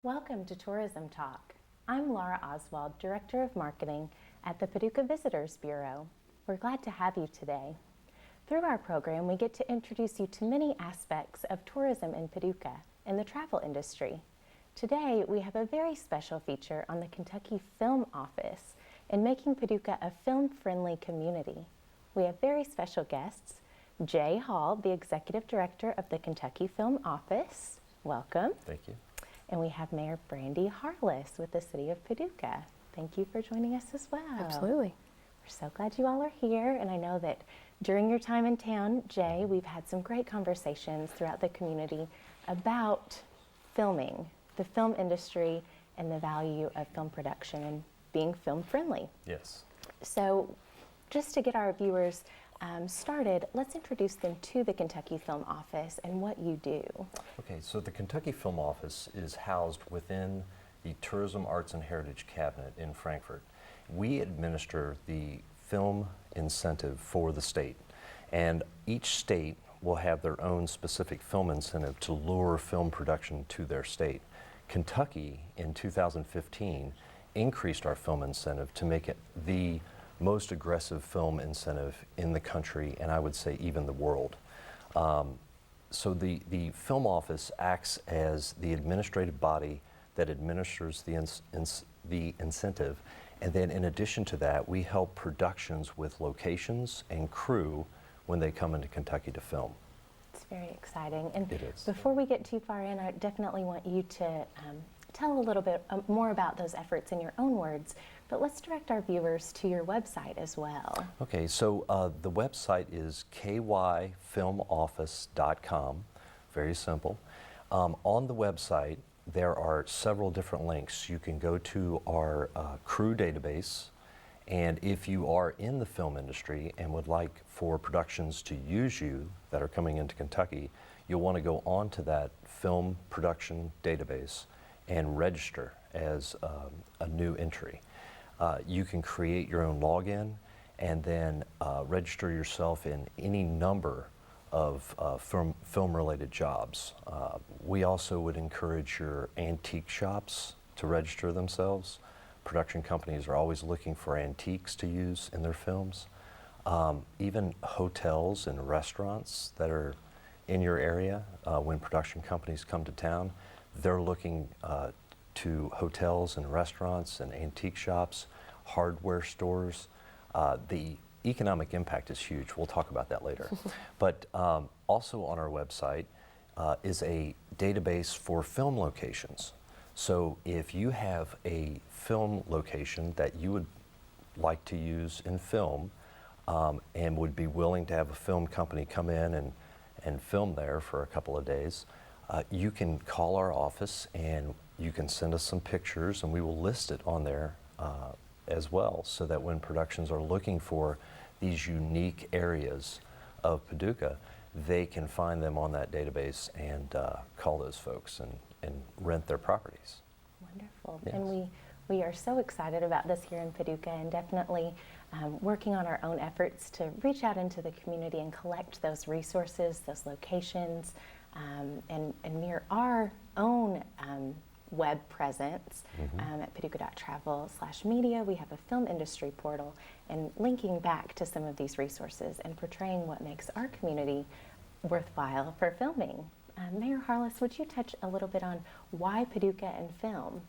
Welcome to Tourism Talk. I'm Laura Oswald, Director of Marketing at the Paducah Visitors Bureau. We're glad to have you today. Through our program, we get to introduce you to many aspects of tourism in Paducah and the travel industry. Today, we have a very special feature on the Kentucky Film Office in making Paducah a film-friendly community. We have very special guests, Jay Hall, the Executive Director of the Kentucky Film Office. Welcome. Thank you. And we have Mayor Brandi Harless with the City of Paducah. Thank you for joining us as well. Absolutely. We're so glad you all are here, and I know that during your time in town, Jay, we've had some great conversations throughout the community about filming, the film industry, and the value of film production and being film friendly. Yes. So just to get our viewers started, let's introduce them to the Kentucky Film Office and what you do. Okay, so the Kentucky Film Office is housed within the Tourism, Arts, and Heritage Cabinet in Frankfort. We administer the film incentive for the state, and each state will have their own specific film incentive to lure film production to their state. Kentucky in 2015 increased our film incentive to make it the most aggressive film incentive in the country, and I would say even the world. So the Film Office acts as the administrative body that administers the incentive, and then in addition to that, we help productions with locations and crew when they come into Kentucky to film. It's very exciting. And it is. Before we get too far in, I definitely want you to tell a little bit more about those efforts in your own words, but let's direct our viewers to your website as well. Okay, so the website is kyfilmoffice.com, very simple. On the website, there are several different links. You can go to our crew database, and if you are in the film industry and would like for productions to use you that are coming into Kentucky, you'll want to go onto that film production database and register as a new entry. You can create your own login and then register yourself in any number of film-related jobs. We also would encourage your antique shops to register themselves. Production companies are always looking for antiques to use in their films. Even hotels and restaurants that are in your area, when production companies come to town, they're looking to hotels and restaurants and antique shops, hardware stores. The economic impact is huge. We'll talk about that later. But also on our website is a database for film locations. So if you have a film location that you would like to use in film and would be willing to have a film company come in and film there for a couple of days, you can call our office and you can send us some pictures and we will list it on there as well, so that when productions are looking for these unique areas of Paducah, they can find them on that database and call those folks and rent their properties. Wonderful. Yes. And we are so excited about this here in Paducah, and definitely working on our own efforts to reach out into the community and collect those resources, those locations, and near our own web presence at paducah.travel/media. We have a film industry portal, and linking back to some of these resources and portraying what makes our community worthwhile for filming. Mayor Harless, would you touch a little bit on why Paducah and film?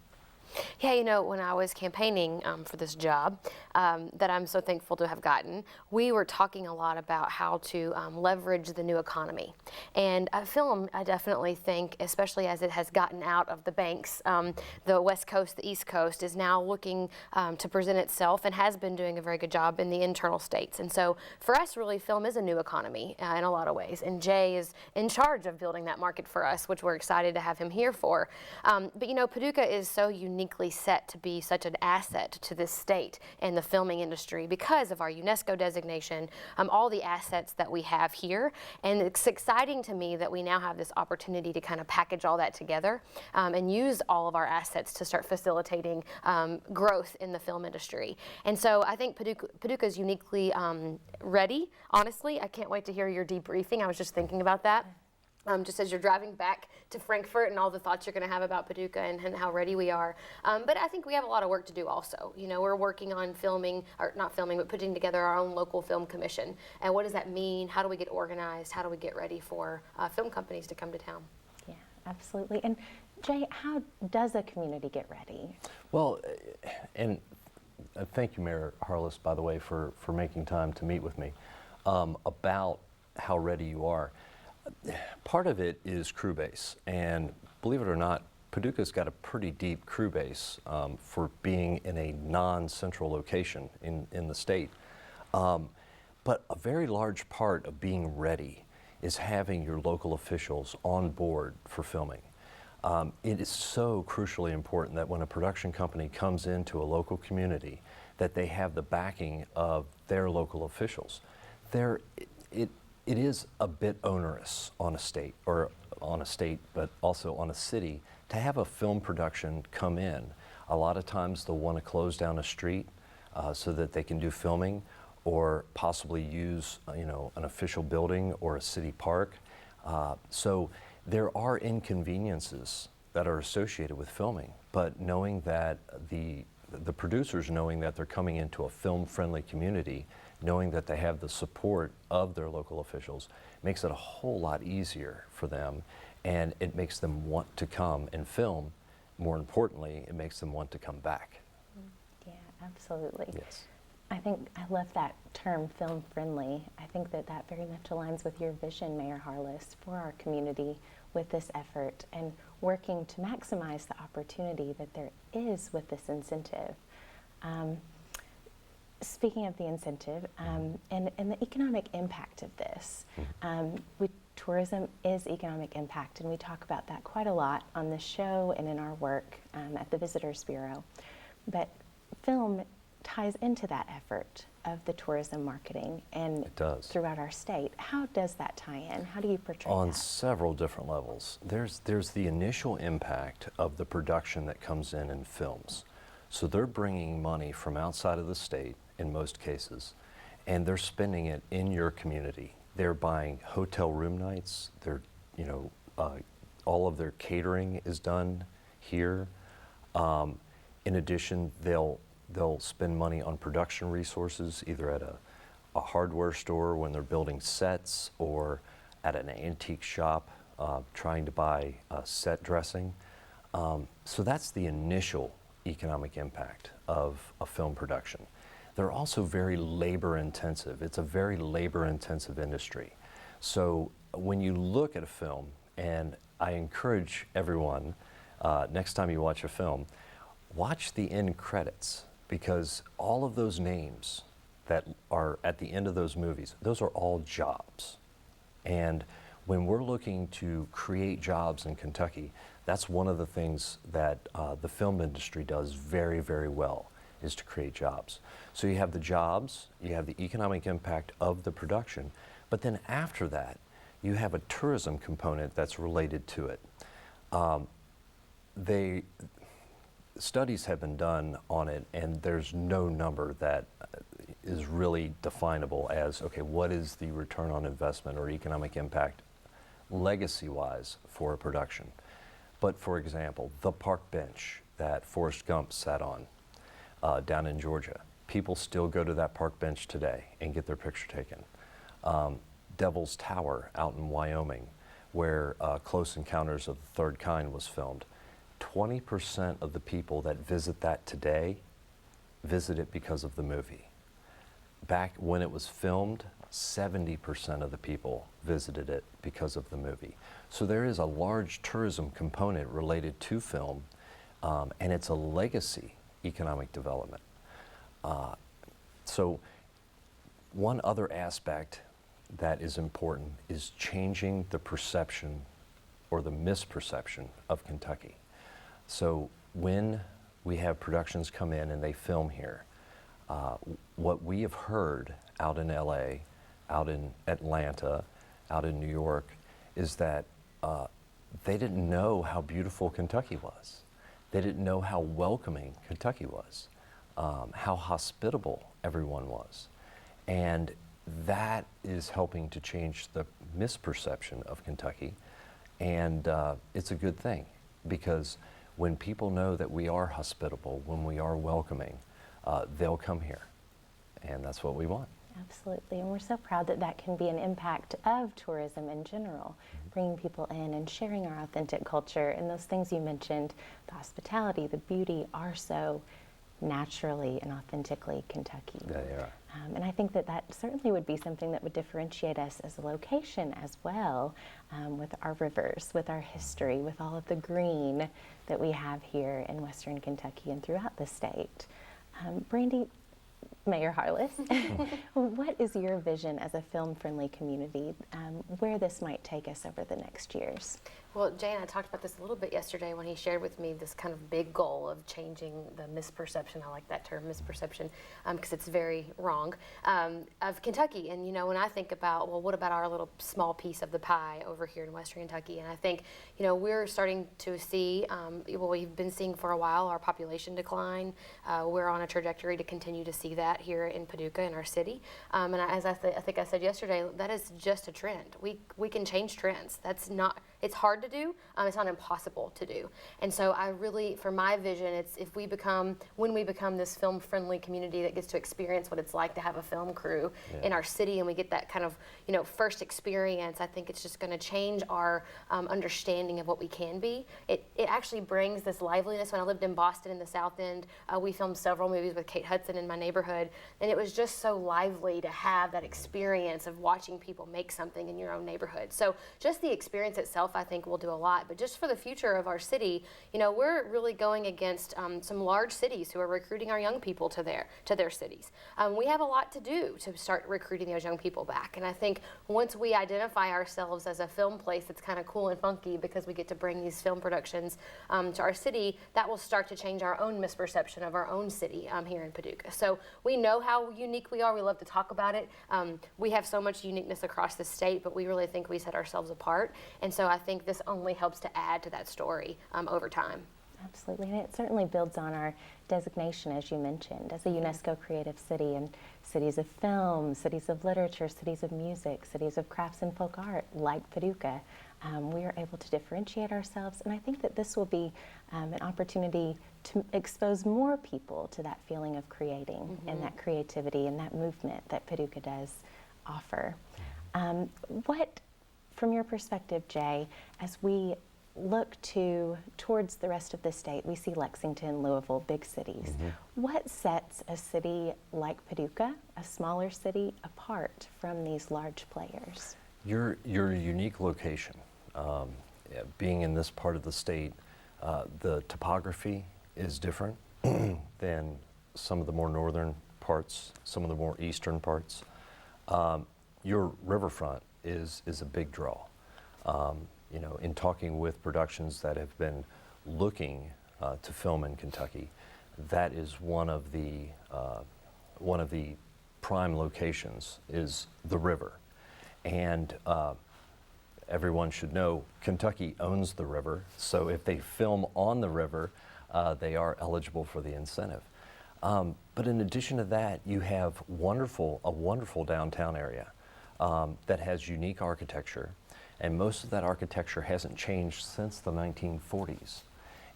Yeah, you know, when I was campaigning for this job that I'm so thankful to have gotten, we were talking a lot about how to leverage the new economy. And film, I definitely think, especially as it has gotten out of the banks, the West Coast, the East Coast, is now looking to present itself and has been doing a very good job in the internal states. And so for us, really, film is a new economy in a lot of ways. And Jay is in charge of building that market for us, which we're excited to have him here for. But you know, Paducah is so unique uniquely set to be such an asset to this state and the filming industry because of our UNESCO designation, all the assets that we have here. And it's exciting to me that we now have this opportunity to kind of package all that together and use all of our assets to start facilitating growth in the film industry. And so I think Paducah is uniquely ready. Honestly, I can't wait to hear your debriefing. I was just thinking about that. Just as you're driving back to Frankfurt and all the thoughts you're going to have about Paducah and how ready we are. But I think we have a lot of work to do also. You know, we're working on filming, or not filming, but putting together our own local film commission. And what does that mean? How do we get organized? How do we get ready for film companies to come to town? Yeah, absolutely. And Jay, how does a community get ready? Well, and thank you, Mayor Harless, by the way, for making time to meet with me about how ready you are. Part of it is crew base, and believe it or not, Paducah's got a pretty deep crew base for being in a non-central location in the state. But a very large part of being ready is having your local officials on board for filming. It is so crucially important that when a production company comes into a local community, that they have the backing of their local officials. It is a bit onerous on a state, but also on a city, to have a film production come in. A lot of times they'll want to close down a street so that they can do filming, or possibly use an official building or a city park. So there are inconveniences that are associated with filming, but knowing that the producers, knowing that they're coming into a film-friendly community, knowing that they have the support of their local officials, makes it a whole lot easier for them, and it makes them want to come and film. More importantly, it makes them want to come back. Yeah, absolutely. Yes. I think I love that term, film friendly. I think that very much aligns with your vision, Mayor Harless, for our community with this effort and working to maximize the opportunity that there is with this incentive. Speaking of the incentive and the economic impact of this, tourism is economic impact, and we talk about that quite a lot on the show and in our work at the Visitors Bureau. But film ties into that effort of the tourism marketing and it does. Throughout our state. How does that tie in? How do you portray On that? several different levels. There's the initial impact of the production that comes in films. So they're bringing money from outside of the state in most cases, and they're spending it in your community. They're buying hotel room nights. They're, all of their catering is done here. In addition, they'll spend money on production resources, either at a hardware store when they're building sets, or at an antique shop trying to buy set dressing. So that's the initial economic impact of a film production. They're also very labor intensive. It's a very labor intensive industry. So when you look at a film, and I encourage everyone, next time you watch a film, watch the end credits, because all of those names that are at the end of those movies, those are all jobs. And when we're looking to create jobs in Kentucky, that's one of the things that the film industry does very, very well, is to create jobs. So you have the jobs, you have the economic impact of the production, but then after that, you have a tourism component that's related to it. Studies have been done on it, and there's no number that is really definable as, okay, what is the return on investment or economic impact legacy-wise for a production? But for example, the park bench that Forrest Gump sat on down in Georgia, people still go to that park bench today and get their picture taken. Devil's Tower out in Wyoming, where Close Encounters of the Third Kind was filmed, 20% of the people that visit that today visit it because of the movie. Back when it was filmed, 70% of the people visited it because of the movie. So there is a large tourism component related to film, and it's a legacy economic development. So one other aspect that is important is changing the perception or the misperception of Kentucky. So when we have productions come in and they film here. What we have heard out in LA, out in Atlanta, out in New York, is that they didn't know how beautiful Kentucky was. They didn't know how welcoming Kentucky was, how hospitable everyone was. And that is helping to change the misperception of Kentucky. And it's a good thing, because when people know that we are hospitable, when we are welcoming, they'll come here. And that's what we want. Absolutely, and we're so proud that that can be an impact of tourism in general, bringing people in and sharing our authentic culture. And those things you mentioned, the hospitality, the beauty, are so naturally and authentically Kentucky. Yeah, they are. And I think that that certainly would be something that would differentiate us as a location as well, with our rivers, with our history, with all of the green that we have here in Western Kentucky and throughout the state. Brandi, Mayor Harless, what is your vision as a film-friendly community, where this might take us over the next years? Well, Jay and I talked about this a little bit yesterday when he shared with me this kind of big goal of changing the misperception, I like that term, misperception, because it's very wrong, of Kentucky. And, you know, when I think about, well, what about our little small piece of the pie over here in Western Kentucky? And I think, you know, we're starting to see, well, we've been seeing for a while our population decline. We're on a trajectory to continue to see that here in Paducah, in our city. And as I think I said yesterday, that is just a trend. We can change trends. That's not, it's hard to do. It's not impossible to do. And so I really, for my vision, it's when we become this film-friendly community that gets to experience what it's like to have a film crew in our city, and we get that kind of, you know, first experience. I think it's just going to change our understanding of what we can be. It actually brings this liveliness. When I lived in Boston in the South End, we filmed several movies with Kate Hudson in my neighborhood, and it was just so lively to have that experience of watching people make something in your own neighborhood. So just the experience itself, I think, will do a lot. But just for the future of our city, you know, we're really going against some large cities who are recruiting our young people to their cities. We have a lot to do to start recruiting those young people back. And I think once we identify ourselves as a film place that's kind of cool and funky because we get to bring these film productions to our city, that will start to change our own misperception of our own city here in Paducah. So we know how unique we are. We love to talk about it. We have so much uniqueness across the state, but we really think we set ourselves apart. And so I think this only helps to add to that story over time. Absolutely, and it certainly builds on our designation, as you mentioned, as a UNESCO creative city, and cities of film, cities of literature, cities of music, cities of crafts and folk art, like Paducah. We are able to differentiate ourselves, and I think that this will be an opportunity to expose more people to that feeling of creating and that creativity and that movement that Paducah does offer. What, from your perspective, Jay, as we look towards the rest of the state, we see Lexington, Louisville, big cities. What sets a city like Paducah, a smaller city, apart from these large players? Your unique location, being in this part of the state, the topography is different than some of the more northern parts, some of the more eastern parts. Your riverfront is a big draw. You know, in talking with productions that have been looking to film in Kentucky, that is one of the prime locations is the river. And everyone should know Kentucky owns the river, so if they film on the river, they are eligible for the incentive. But in addition to that, you have a wonderful downtown area that has unique architecture, and most of that architecture hasn't changed since the 1940s.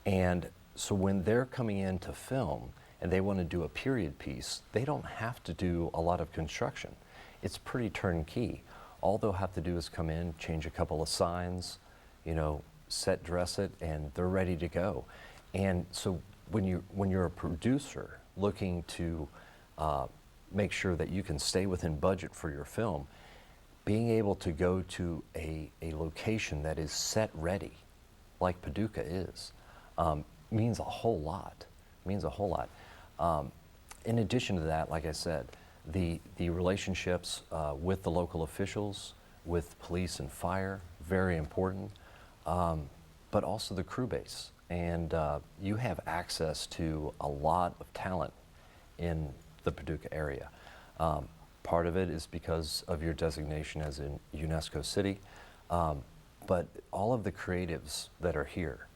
And so when they're coming in to film and they want to do a period piece, they don't have to do a lot of construction. It's pretty turnkey. All they'll have to do is come in, change a couple of signs, you know, set dress it, and they're ready to go. And so when you're a producer looking to make sure that you can stay within budget for your film, being able to go to a location that is set ready, like Paducah is, means a whole lot. In addition to that, like I said, the relationships with the local officials, with police and fire, very important, but also the crew base. and you have access to a lot of talent in the Paducah area. Part of it is because of your designation as a UNESCO city, but all of the creatives that are here,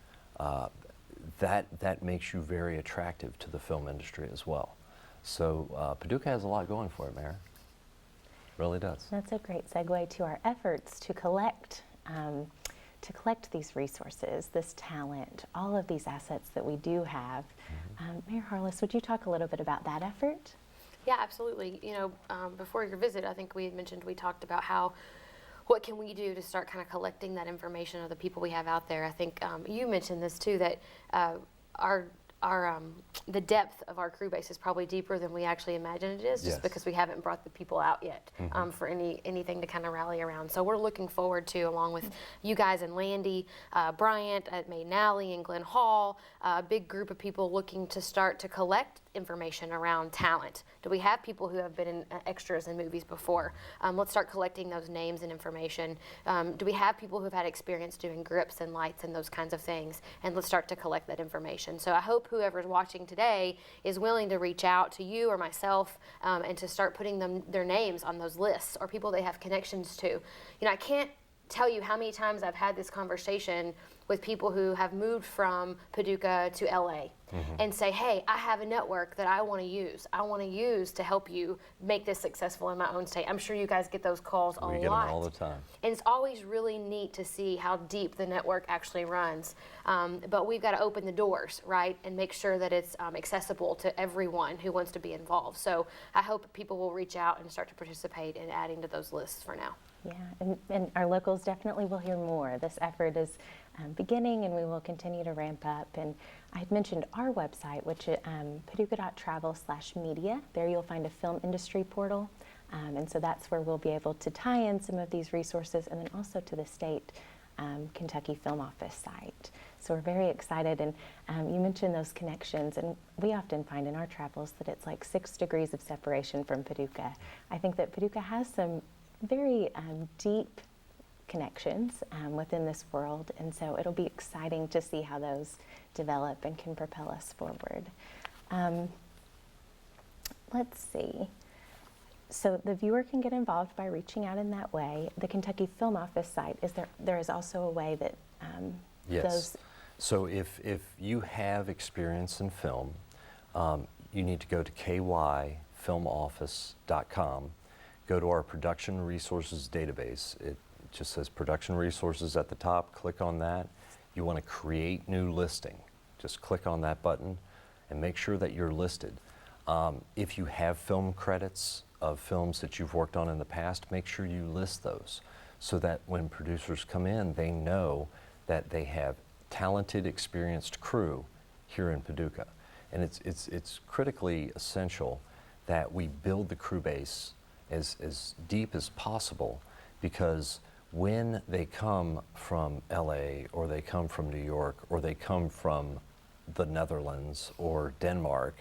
that makes you very attractive to the film industry as well. So Paducah has a lot going for it, Mayor. Really does. That's a great segue to our efforts to collect these resources, this talent, all of these assets that we do have. Mayor Harless, would you talk a little bit about that effort? Yeah, absolutely. You know, before your visit, I think we had mentioned, we talked about what can we do to start kind of collecting that information of the people we have out there. I think you mentioned this too, that the depth of our crew base is probably deeper than we actually imagined it is, just Yes. because we haven't brought the people out yet for anything to kind of rally around. So we're looking forward to, along with you guys and Landy, Bryant at Maiden Alley and Glen Hall, a big group of people looking to start to collect information around talent. Do we have people who have been in extras in movies before? Let's start collecting those names and information. Do we have people who've had experience doing grips and lights and those kinds of things? And let's start to collect that information. So I hope whoever's watching today is willing to reach out to you or myself and to start putting their names on those lists, or people they have connections to. You know, I can't tell you how many times I've had this conversation with people who have moved from Paducah to LA and say, hey, I have a network that I want to use. I want to use to help you make this successful in my own state. I'm sure you guys get those calls a lot. We get them all the time. And it's always really neat to see how deep the network actually runs. But we've got to open the doors, right, and make sure that it's accessible to everyone who wants to be involved. So I hope people will reach out and start to participate in adding to those lists for now. Yeah, and our locals definitely will hear more. This effort is beginning, and we will continue to ramp up. And I had mentioned our website, which is paducah.travel/media. There you'll find a film industry portal. And so that's where we'll be able to tie in some of these resources, and then also to the state Kentucky Film Office site. So we're very excited. And you mentioned those connections, and we often find in our travels that it's like 6 degrees of separation from Paducah. I think that Paducah has some very deep connections within this world, and so it'll be exciting to see how those develop and can propel us forward. Let's see. So the viewer can get involved by reaching out in that way. The Kentucky Film Office site, there is also a way that Yes. So if you have experience in film, you need to go to kyfilmoffice.com. Go to our production resources database. It just says production resources at the top. Click on that. You want to create new listing. Just click on that button and make sure that you're listed. If you have film credits of films that you've worked on in the past, make sure you list those so that when producers come in, they know that they have talented, experienced crew here in Paducah. And it's critically essential that we build the crew base as deep as possible, because when they come from LA or they come from New York or they come from the Netherlands or Denmark,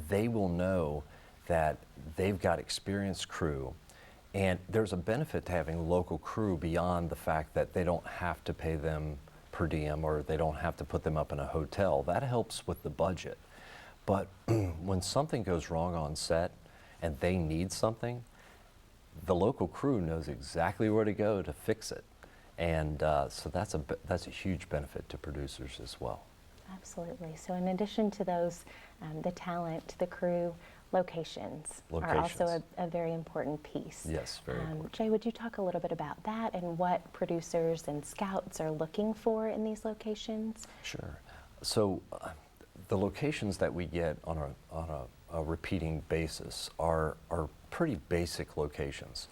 they will know that they've got experienced crew. And there's a benefit to having local crew beyond the fact that they don't have to pay them per diem or they don't have to put them up in a hotel. That helps with the budget. But when something goes wrong on set and they need something, the local crew knows exactly where to go to fix it. And so that's a huge benefit to producers as well. Absolutely. So in addition to those, the talent, the crew, locations are also a very important piece. Yes, very important. Jay, would you talk a little bit about that and what producers and scouts are looking for in these locations? Sure. So the locations that we get on a repeating basis are pretty basic locations.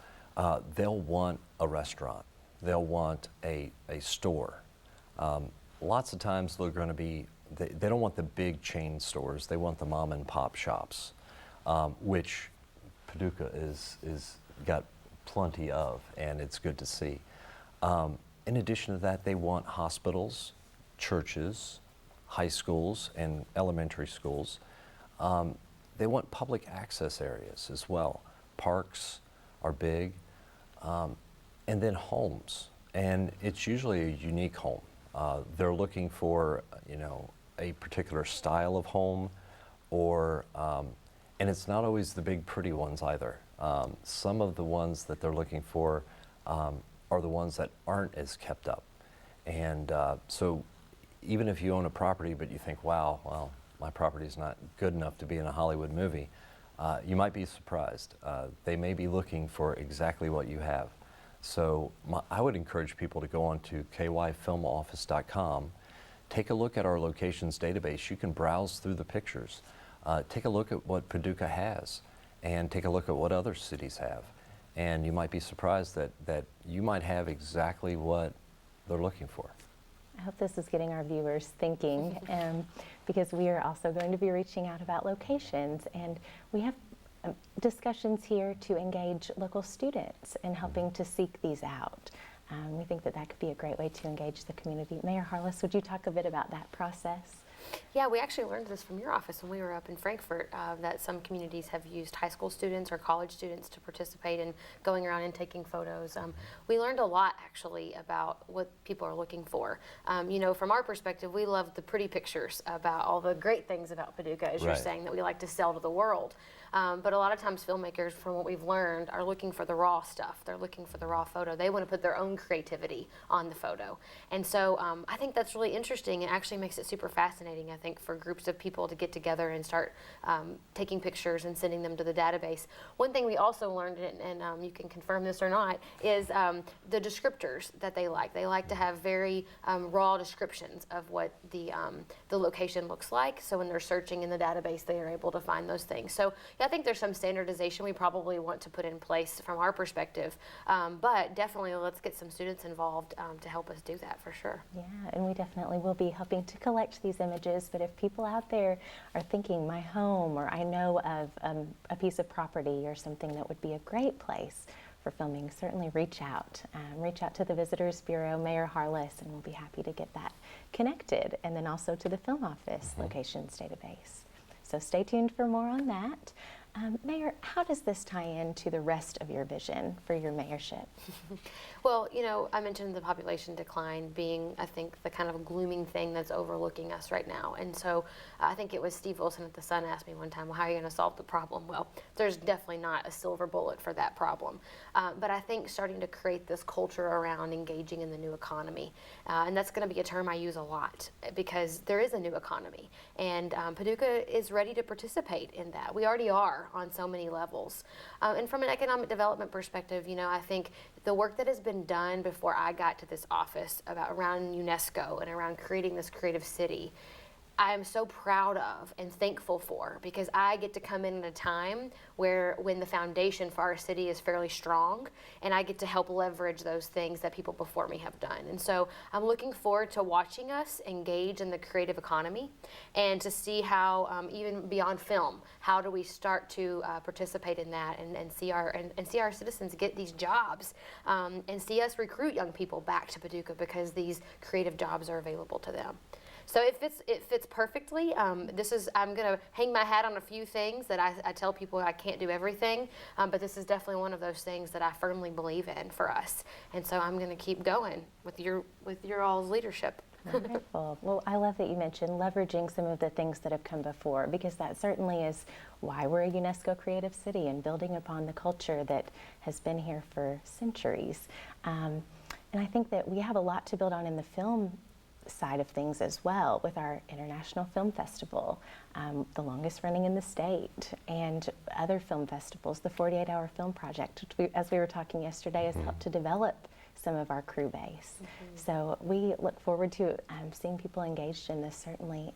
They'll want a restaurant. They'll want a store. Lots of times they're going to be, they don't want the big chain stores. They want the mom and pop shops, which Paducah is got plenty of, and it's good to see. In addition to that, they want hospitals, churches, high schools, and elementary schools. They want public access areas as well. Parks are big, and then homes. And it's usually a unique home. They're looking for, a particular style of home, or, and it's not always the big pretty ones either. Some of the ones that they're looking for are the ones that aren't as kept up. And so even if you own a property but you think, wow, well, my property's not good enough to be in a Hollywood movie, you might be surprised. They may be looking for exactly what you have. So I would encourage people to go on to kyfilmoffice.com, take a look at our locations database. You can browse through the pictures. Take a look at what Paducah has, and take a look at what other cities have. And you might be surprised that you might have exactly what they're looking for. I hope this is getting our viewers thinking, because we are also going to be reaching out about locations, and we have discussions here to engage local students in helping to seek these out. We think that could be a great way to engage the community. Mayor Harless, would you talk a bit about that process? Yeah, we actually learned this from your office when we were up in Frankfurt, that some communities have used high school students or college students to participate in going around and taking photos. We learned a lot, actually, about what people are looking for. From our perspective, we love the pretty pictures about all the great things about Paducah, as you're saying, that we like to sell to the world. But a lot of times filmmakers, from what we've learned, are looking for the raw stuff. They're looking for the raw photo. They want to put their own creativity on the photo. And so I think that's really interesting. It actually makes it super fascinating, I think, for groups of people to get together and start taking pictures and sending them to the database. One thing we also learned, and you can confirm this or not, is the descriptors that they like. They like to have very raw descriptions of what the location looks like. So when they're searching in the database, they are able to find those things. So yeah, I think there's some standardization we probably want to put in place from our perspective, but definitely let's get some students involved to help us do that for sure. Yeah, and we definitely will be helping to collect these images, but if people out there are thinking my home, or I know of a piece of property or something that would be a great place for filming, certainly reach out. Reach out to the Visitors Bureau, Mayor Harless, and we'll be happy to get that connected, and then also to the Film Office locations database. So stay tuned for more on that. Mayor, how does this tie into the rest of your vision for your mayorship? Well, I mentioned the population decline being, I think, the kind of glooming thing that's overlooking us right now. And so I think it was Steve Wilson at The Sun asked me one time, well, how are you going to solve the problem? Well, there's definitely not a silver bullet for that problem. But I think starting to create this culture around engaging in the new economy, and that's going to be a term I use a lot, because there is a new economy. And Paducah is ready to participate in that. We already are on so many levels. And from an economic development perspective, I think the work that has been done before I got to this office around UNESCO and around creating this creative city, I am so proud of and thankful for, because I get to come in at a time when the foundation for our city is fairly strong, and I get to help leverage those things that people before me have done. And so I'm looking forward to watching us engage in the creative economy, and to see how, even beyond film, how do we start to participate in that, and see our citizens get these jobs, and see us recruit young people back to Paducah, because these creative jobs are available to them. So it fits perfectly. I'm going to hang my hat on a few things that I tell people I can't do everything, but this is definitely one of those things that I firmly believe in for us. And so I'm going to keep going with your all's leadership. Wonderful. Well, I love that you mentioned leveraging some of the things that have come before, because that certainly is why we're a UNESCO Creative City, and building upon the culture that has been here for centuries. And I think that we have a lot to build on in the film side of things as well, with our International Film Festival, the longest running in the state, and other film festivals. The 48-Hour Film Project, which as we were talking yesterday, has helped to develop some of our crew base. So we look forward to seeing people engaged in this, certainly.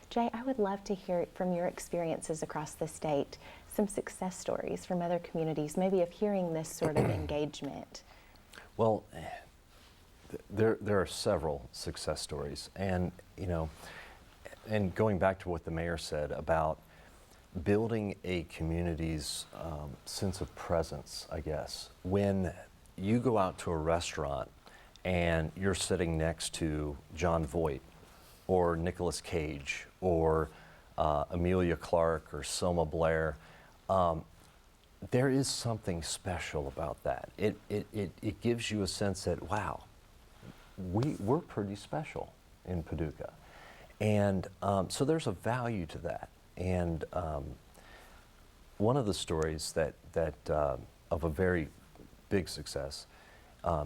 Jay, I would love to hear from your experiences across the state, some success stories from other communities, maybe of hearing this sort of engagement. Well, there are several success stories, and and going back to what the mayor said about building a community's sense of presence, I guess. When you go out to a restaurant and you're sitting next to John Voight or Nicolas Cage or Amelia Clarke or Selma Blair, there is something special about that. It gives you a sense that, wow, we're pretty special in Paducah. And so there's a value to that. And one of the stories that of a very big success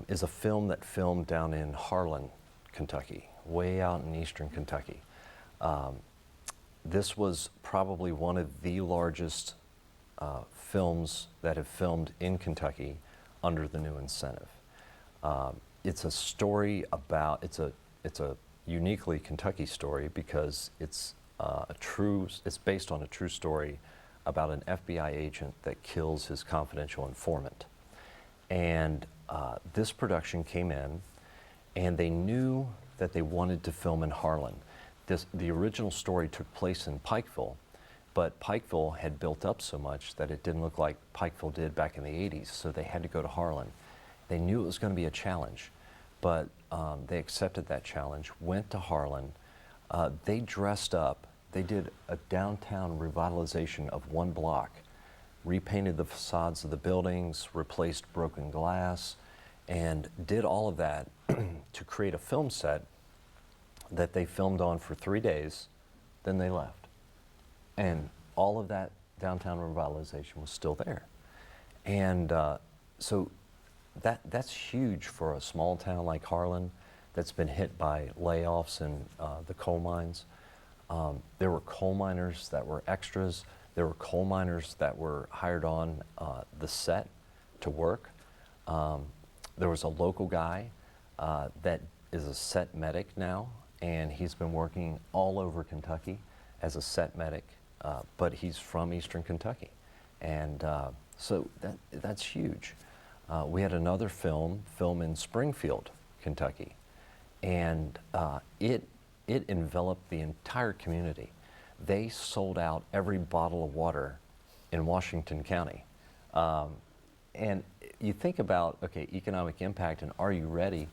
is a film that filmed down in Harlan, Kentucky, way out in eastern Kentucky. This was probably one of the largest films that have filmed in Kentucky under the new incentive. It's a story about, it's a uniquely Kentucky story because it's based on a true story about an FBI agent that kills his confidential informant. And this production came in, and they knew that they wanted to film in Harlan. The original story took place in Pikeville, but Pikeville had built up so much that it didn't look like Pikeville did back in the 80s, so they had to go to Harlan. They knew it was going to be a challenge, but they accepted that challenge, went to Harlan. They dressed up. They did a downtown revitalization of one block, repainted the facades of the buildings, replaced broken glass, and did all of that to create a film set that they filmed on for 3 days. Then they left. And all of that downtown revitalization was still there. And so that's huge for a small town like Harlan that's been hit by layoffs in the coal mines. There were coal miners that were extras. There were coal miners that were hired on the set to work. There was a local guy that is a set medic now, and he's been working all over Kentucky as a set medic, but he's from Eastern Kentucky. And so that's huge. We had another film in Springfield, Kentucky, and it enveloped the entire community. They sold out every bottle of water in Washington County. And you think about, okay, economic impact and are you ready?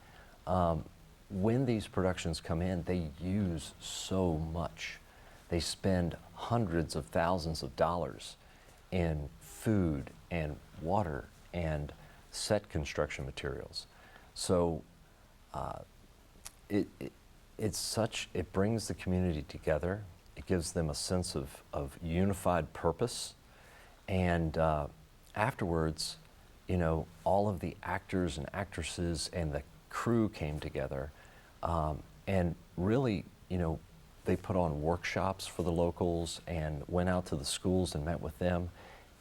When these productions come in, they use so much. They spend hundreds of thousands of dollars in food and water and set construction materials. So it brings the community together. It gives them a sense of unified purpose. And afterwards, you know, all of the actors and actresses and the crew came together. And really, you know, they put on workshops for the locals and went out to the schools and met with them.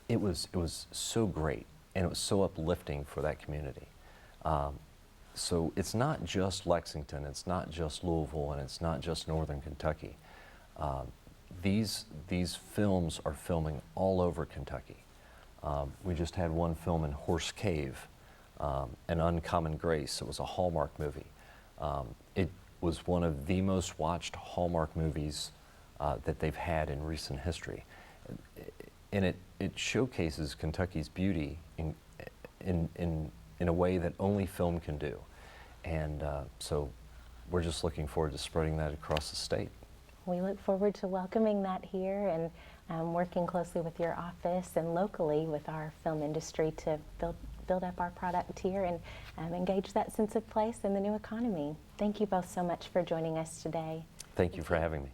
It was so great, and it was so uplifting for that community. So it's not just Lexington, it's not just Louisville, and it's not just Northern Kentucky. These films are filming all over Kentucky. We just had one film in Horse Cave, An Uncommon Grace. It was a Hallmark movie. It was one of the most watched Hallmark movies that they've had in recent history. And it showcases Kentucky's beauty in a way that only film can do. And so we're just looking forward to spreading that across the state. We look forward to welcoming that here and working closely with your office and locally with our film industry to build up our product here and engage that sense of place in the new economy. Thank you both so much for joining us today. Thank you for having me.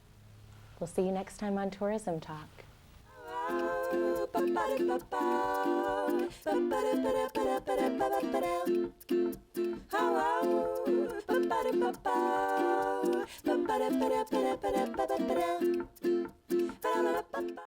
We'll see you next time on Tourism Talk. Hello.